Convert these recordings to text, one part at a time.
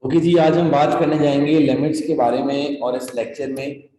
Okay जी, आज हम बात करने जाएंगे लिमिट्स के बारे में। और इस लेक्चर में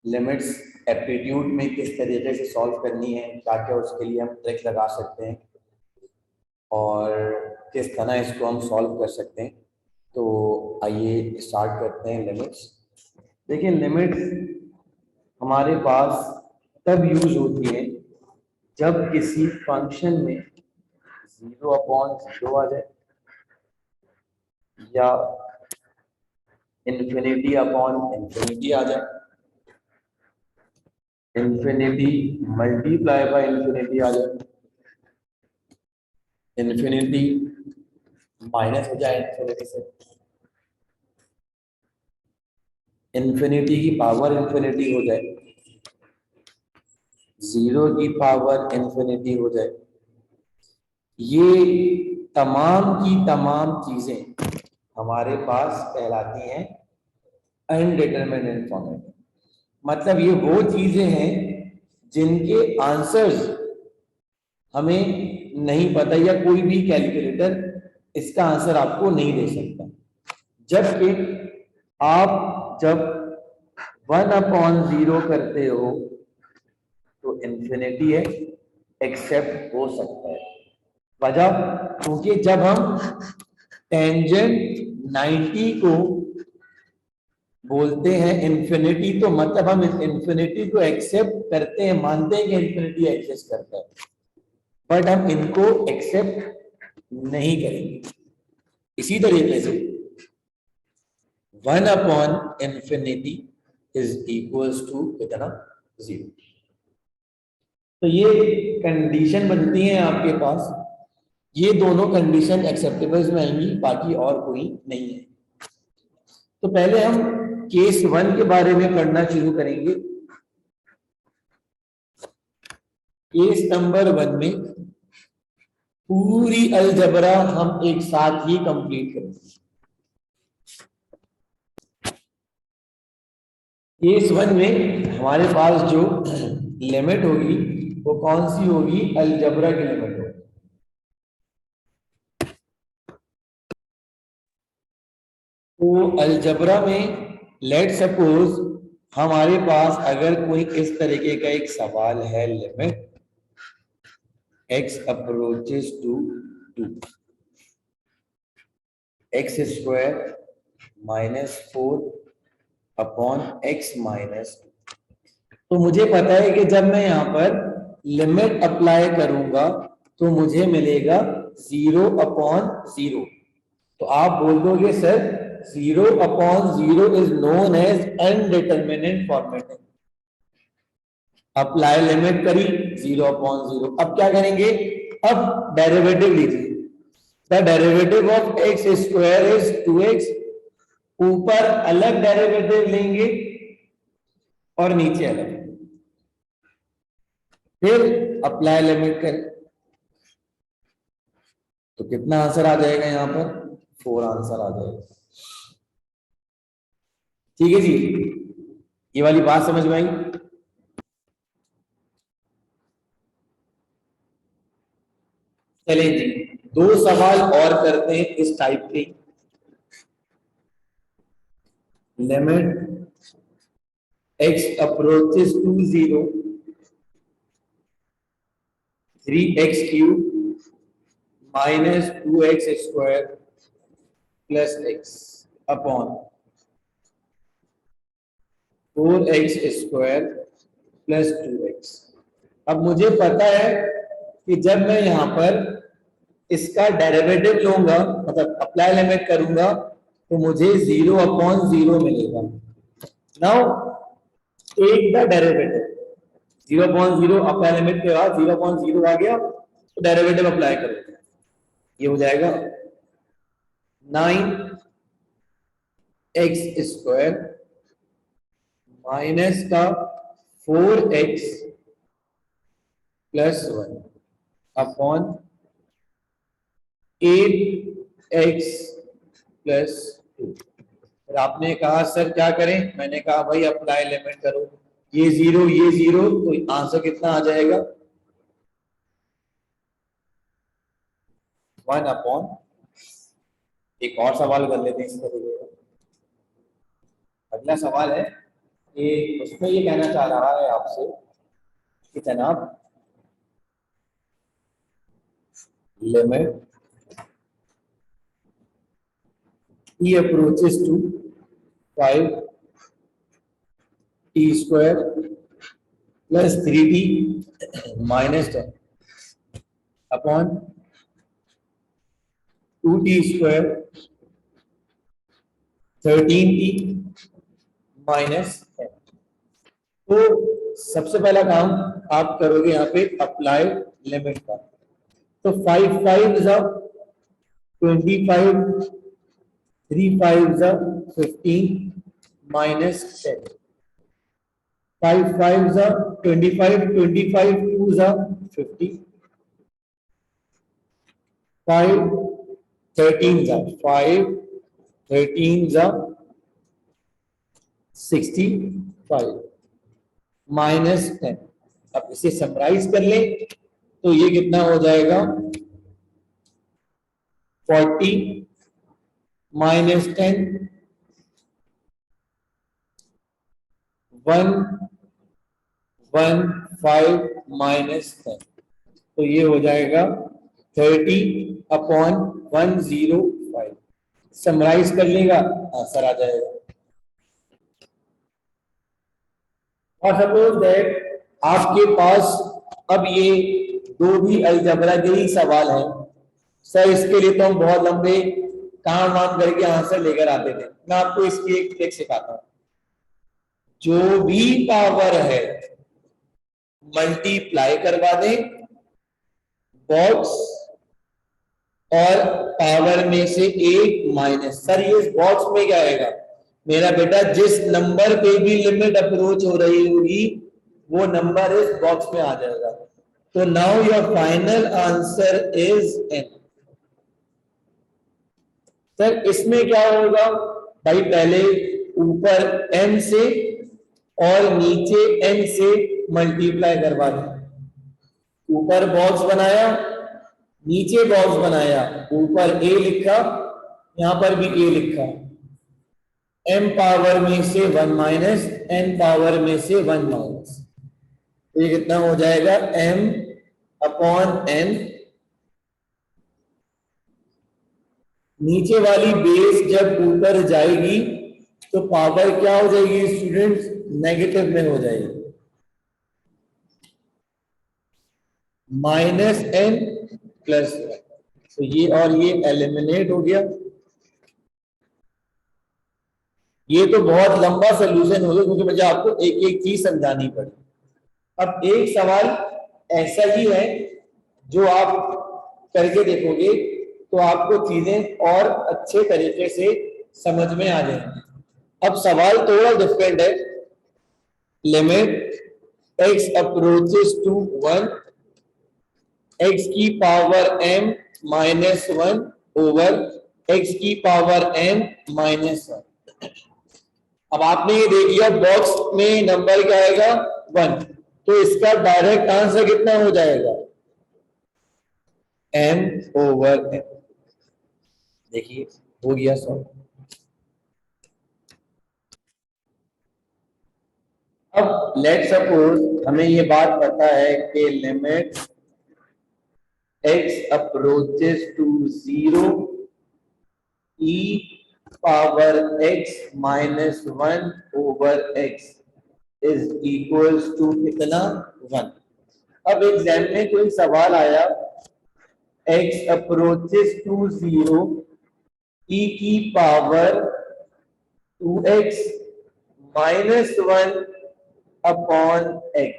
लिमिट्स एप्टीट्यूड में किस तरीके से सॉल्व करनी है, क्या क्या उसके लिए हम ट्रिक लगा सकते हैं और किस तरह इसको हम सॉल्व कर सकते हैं। तो आइए स्टार्ट करते हैं लिमिट्स। देखिए, लिमिट्स हमारे पास तब यूज होती है जब किसी फंक्शन में 0/0 आ जाए या इन्फिनिटी अपॉन इन्फिनिटी आ जाए, इन्फिनिटी मल्टीप्लाई बाय इन्फिनिटी आ जाए, इन्फिनिटी माइनस हो जाए इन्फिनिटी से, इन्फिनिटी की पावर इन्फिनिटी हो जाए, 0 की पावर इन्फिनिटी हो जाए। ये तमाम की तमाम चीजें हमारे पास कहलाती हैं अनडिटरमिनेट फॉर्मेट। मतलब ये वो चीजें हैं जिनके आंसर्स हमें नहीं पता या कोई भी कैलकुलेटर इसका आंसर आपको नहीं दे सकता। जबकि आप जब 1/0 करते हो तो इन्फिनिटी है, एक्सेप्ट हो सकता है। वजह क्योंकि जब हम टेंजेंट 90 को बोलते हैं इन्फिनिटी, तो मतलब हम इन्फिनिटी को एक्सेप्ट करते हैं, मानते हैं कि इन्फिनिटी एग्जिस्ट करता है, बट हम इनको एक्सेप्ट नहीं करेंगे। इसी तरीके से 1/infinity इज इक्वल्स टू कितना, 0। तो ये कंडीशन बनती है आपके पास, ये दोनों कंडीशन एक्सेप्टेबल्स में आएंगी, बाकी और कोई नहीं है। तो पहले हम केस 1 के बारे में पढ़ना शुरू करेंगे। केस नंबर 1 में पूरी अलजबरा हम एक साथ ही कंप्लीट करेंगे। केस 1 में हमारे पास जो लिमिट होगी वो कौन सी होगी, अलजबरा की लिमिट होगी। तो अलजबरा में लेट सपोज हमारे पास अगर कोई इस तरीके का एक सवाल है, limit x approaches to 2 x square -4/x-2। तो मुझे पता है कि जब मैं यहाँ पर लिमिट अप्लाई करूंगा तो मुझे मिलेगा 0/0। तो आप बोल दोगे sir 0/0 is known as indeterminate format. Apply limit करी 0/0। अब क्या करेंगे, अब डेरिवेटिव लीजिए। The derivative of x square is 2x। ऊपर अलग डेरिवेटिव लेंगे और नीचे अलग, फिर अप्लाई लिमिट करें तो कितना आंसर आ जाएगा, यहां पर 4 आंसर आ जाएगा। ठीक है जी, ये वाली बात समझ में आई। चलिए जी, 2 सवाल और करते हैं इस टाइप के। Limit x approaches to 0, 3x³ -2x² plus x upon 4x² plus 2x। अब मुझे पता है कि जब मैं यहां पर इसका डेरिवेटिव लूंगा, मतलब अप्लाई लिमिट करूंगा, तो मुझे 0/0 मिलेगा। Now take the derivative 0/0, apply limit के बाद 0/0 आ गया तो डेरिवेटिव अप्लाई करो, ये हो जाएगा 9x² माइनस का 4x plus 1 upon 8x plus 2। फिर आपने कहा सर क्या करें, मैंने कहा भाई अप्लाई लिमिट करो, ये 0 तो आंसर कितना आ जाएगा, 1/। एक और सवाल कर लेते हैं इस तरीके का। अगला सवाल है कि उसमें ये कहना चाह रहा है आपसे कि जनाब limit e approaches to 5t square plus 3t minus 10 upon 2t square 13t minus 10। तो सबसे पहला काम आप करोगे यहाँ पे अप्लाई लिमिट का। तो 5 5 25, 3 5 15 minus 10। 5 5 25, 25 2 50, 5 13 5 13 65 माइनस 10। अब इसे समराइज कर ले तो ये कितना हो जाएगा 40 माइनस 10 1 1 5 माइनस 10। तो ये हो जाएगा 30 अपॉन 105। समराइज कर लेगा आंसर आ जाएगा। और सपोज दैट आपके पास अब ये दो भी अलजबरा के ही सवाल हैं सर, इसके लिए तो हम बहुत लंबे काम वाम करके आंसर लेकर आते थे। मैं आपको इसकी एक ट्रिक सिखाता हूं। जो भी पावर है मल्टीप्लाई करवा दें बॉक्स और पावर में से एक माइनस। सर ये इस बॉक्स में क्या आएगा मेरा बेटा, जिस नंबर पे भी लिमिट अप्रोच हो रही होगी वो नंबर इस बॉक्स में आ जाएगा। तो now your final answer is n। Sir इसमें क्या होगा भाई, पहले ऊपर m से और नीचे n से मल्टीप्लाई करवा दें। ऊपर बॉक्स बनाया, नीचे बॉक्स बनाया, ऊपर a लिखा, यहां पर भी a लिखा, m पावर में से 1 माइनस n पावर में से 1 माइनस। तो ये कितना हो जाएगा m अपॉन n। नीचे वाली बेस जब ऊपर जाएगी तो पावर क्या हो जाएगी स्टूडेंट्स, नेगेटिव में हो जाएगी, माइनस n प्लस 1। तो ये और ये एलिमिनेट हो गया। ये तो बहुत लंबा सोल्यूशन हो गया क्योंकि मुझे आपको एक एक चीज समझानी पड़ी। अब एक सवाल ऐसा ही है जो आप करके देखोगे तो आपको चीजें और अच्छे तरीके से समझ में आ जाएंगी। अब सवाल थोड़ा डिफरेंट है। Limit x approaches to 1 x की power m minus 1 over x की पावर m माइनस 1। अब आपने ये देख लिया बॉक्स में नंबर क्या आएगा 1, तो इसका डायरेक्ट आंसर कितना हो जाएगा m ओवर n। देखिए हो गया सॉल्व। अब लेट सपोज हमें ये बात पता है कि limit x approaches to 0 e power x minus 1 over x is equals to कितना 1। अब एग्जाम में कोई सवाल आया x अप्रोचेस टू 0 e की power 2x minus 1 upon x।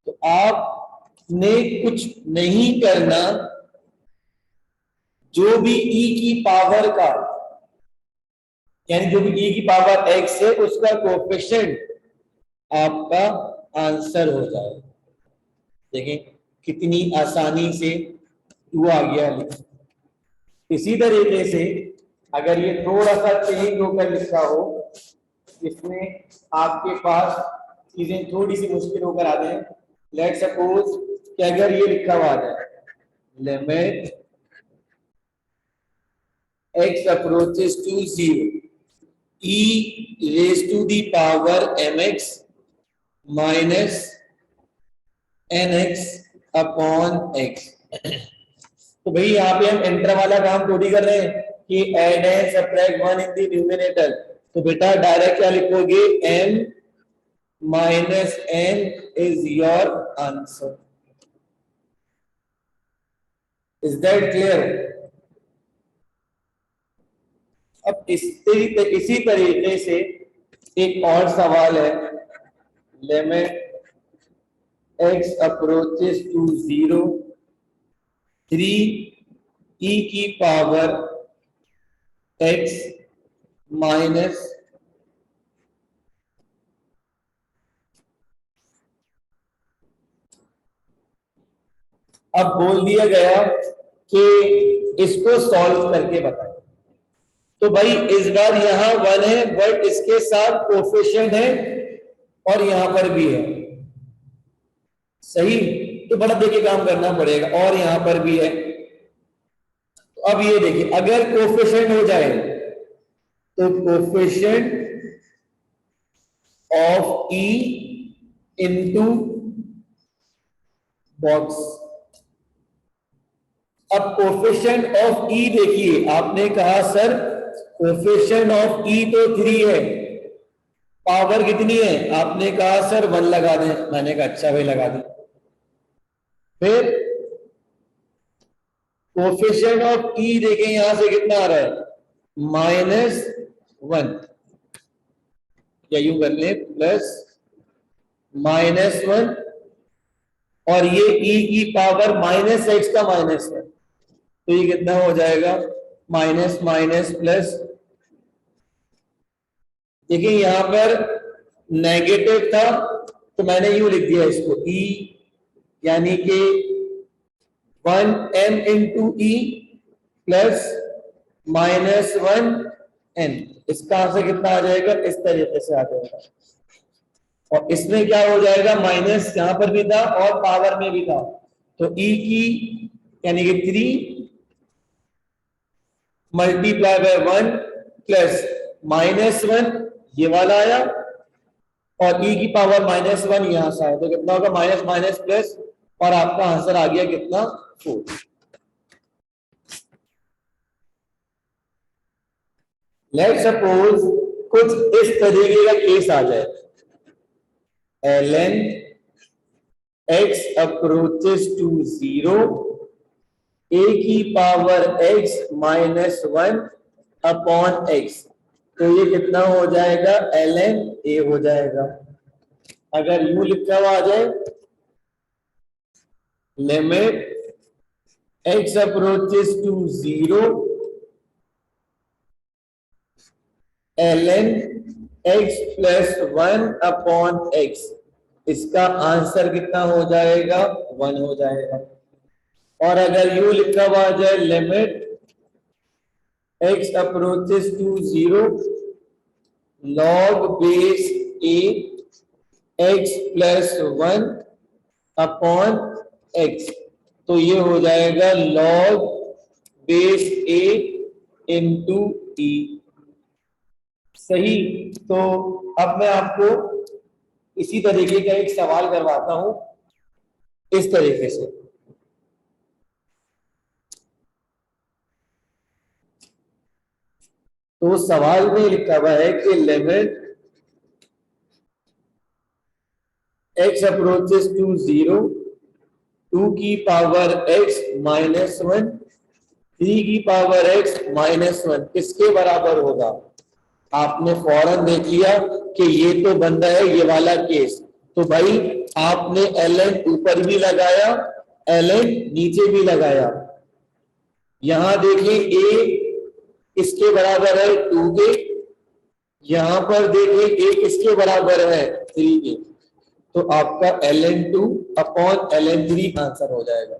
तो आपने कुछ नहीं करना, जो भी e की पावर का यानी जो भी e की पावर x है उसका कोएफिशिएंट आपका आंसर हो जाएगा। देखिए कितनी आसानी से 2 आ गया। इसी तरीके से अगर ये थोड़ा सा चेंज होकर लिखा हो, इसमें आपके पास चीजें थोड़ी सी मुश्किल होकर आ जाए। लेट सपोज कि अगर ये लिखा हुआ है limit x approaches to 0, e raised to the power mx minus nx upon x। तो भाई यहाँ पे हम एंटर वाला काम थोड़ी कर रहे हैं कि add and subtract 1 in the numerator. तो बेटा डायरेक्ट क्या लिखोगे, m minus n is your answer। Is that clear? अब इसी तरीके से एक और सवाल है, limit x approaches to 0, 3 e की पावर x माइनस अब बोल दिया गया कि इसको सॉल्व करके बताएं। तो भाई इस बार यहां 1 है बट इसके साथ कोफिशिएंट है और यहां पर भी है, सही। तो बड़ा देख के काम करना पड़ेगा, और यहां पर भी है। तो अब ये देखिए, अगर कोफिशिएंट हो जाए तो coefficient of E into box. अब कोफिशिएंट ऑफ ई देखिए, आपने कहा सर कोफिशिएंट ऑफ ई तो 3 है, पावर कितनी है, आपने कहा सर 1 लगा दें। मैंने कहा अच्छा भाई लगा दें। फिर कोफिशिएंट ऑफ ई देखें, यहां से कितना आ रहा है, -1, या यूं कर ले प्लस -1, और ये e की पावर -x का -1, तो ये कितना हो जाएगा, माइनस माइनस प्लस। देखिए यहां पर नेगेटिव था तो मैंने यूं लिख दिया इसको, e यानी कि 1m into E plus -1n। इसका आंसर कितना आ जाएगा, इस तरीके से आ जाएगा। और इसमें क्या हो जाएगा, माइनस यहां पर भी था और पावर में भी था, तो e की यानी कि 3 मल्टीप्लाई बाय 1 प्लस -1 ये वाला आया, और e की पावर -1 यहां से आया, तो कितना होगा, माइनस माइनस प्लस, और आपका आंसर आ गया कितना, 4। लेट्स सपोज कुछ इस तरीके का केस आ जाए, ln x approaches to 0, a की पावर x -1 अपॉन x, तो ये कितना हो जाएगा, ln a हो जाएगा। अगर यूं लिखा हुआ आ जाए, limit x approaches to 0, ln x plus 1 upon x, इसका आंसर कितना हो जाएगा, 1 हो जाएगा। और अगर यूं लिखा हुआ आ जाए, limit x approaches to 0, log base a x plus 1 upon x, तो ये हो जाएगा log base a into e, सही। तो अब मैं आपको इसी तरीके का एक सवाल करवाता हूं, इस तरीके से। तो सवाल में लिखा हुआ है कि लिमिट x अप्रोचेस टू 0, 2 की पावर x -1, 3 की पावर x -1 किसके बराबर होगा। आपने फौरन देख लिया कि ये तो बंदा है ये वाला केस, तो भाई आपने ln ऊपर भी लगाया, ln नीचे भी लगाया। यहां देखिए a इसके बराबर है 2 के, यहां पर देखिए a किसके बराबर है 3 के, तो आपका ln2 अपॉन ln3 आंसर हो जाएगा।